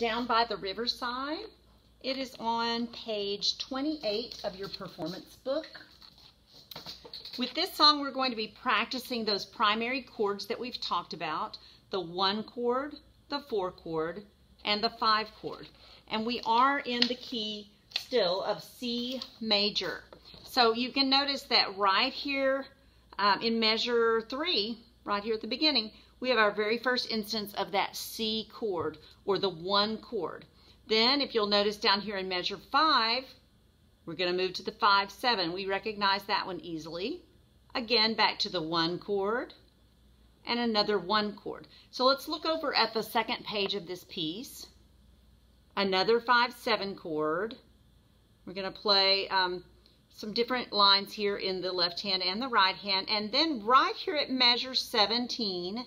Down by the Riverside. It is on page 28 of your performance book. With this song, we're going to be practicing those primary chords that we've talked about, the 1 chord, the 4 chord, and the 5 chord. And we are in the key still of C major. So you can notice that right here in measure 3, right here at the beginning, we have our very first instance of that C chord, or the 1 chord. Then, if you'll notice down here in measure 5, we're going to move to the 5-7. We recognize that one easily. Again, back to the 1 chord, and another 1 chord. So let's look over at the second page of this piece. Another 5-7 chord. We're going to play some different lines here in the left hand and the right hand. And then right here at measure 17,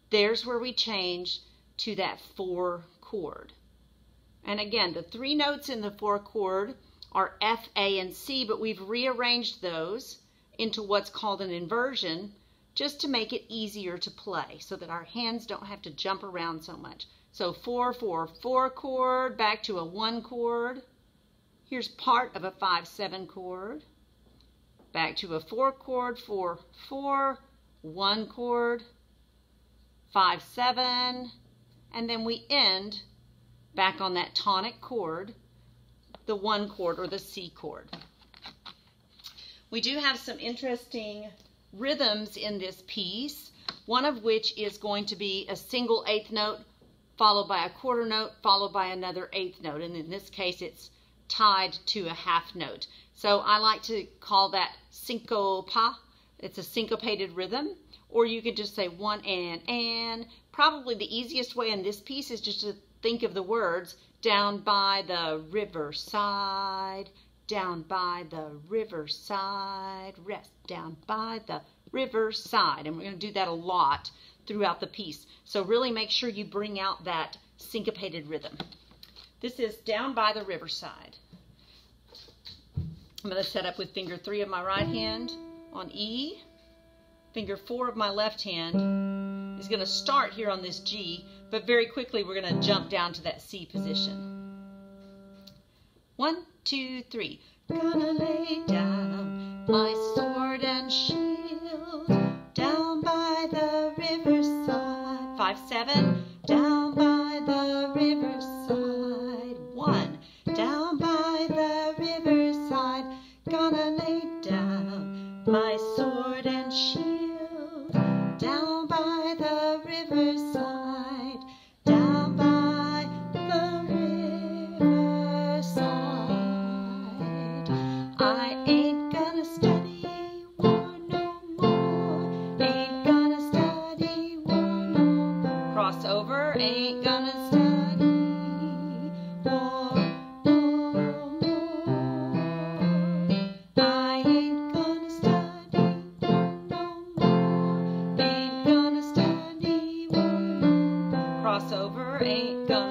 there's where we change to that 4 chord. And again, the 3 notes in the 4 chord are F, A, and C, but we've rearranged those into what's called an inversion just to make it easier to play so that our hands don't have to jump around so much. So 4, 4, 4 chord, back to a 1 chord. Here's part of a 5-7 chord. Back to a 4 chord, 4, 4, 1 chord, 5-7, and then we end back on that tonic chord, the 1 chord or the C chord. We do have some interesting rhythms in this piece, one of which is going to be a single 8th note followed by a quarter note followed by another 8th note, and in this case it's tied to a half note. So I like to call that syncopa. It's a syncopated rhythm. Or you could just say 1 and. Probably the easiest way in this piece is just to think of the words down by the riverside, down by the riverside, rest down by the riverside. And we're going to do that a lot throughout the piece. So really make sure you bring out that syncopated rhythm. This is Down by the Riverside. I'm going to set up with finger 3 of my right hand on E. Finger 4 of my left hand is going to start here on this G, but very quickly we're going to jump down to that C position. 1, 2, 3. Gonna lay down my sword and shield down by the riverside. 5-7. Down by the riverside. 1. Down by the riverside. Gonna lay down my sword and shield down by the riverside. Down by the riverside. I ain't gonna study war no more. Ain't gonna study war no more. Crossover. Ain't gonna study war no more. I ain't gonna study war no more. Ain't gonna study war no more. Crossover. Ain't gonna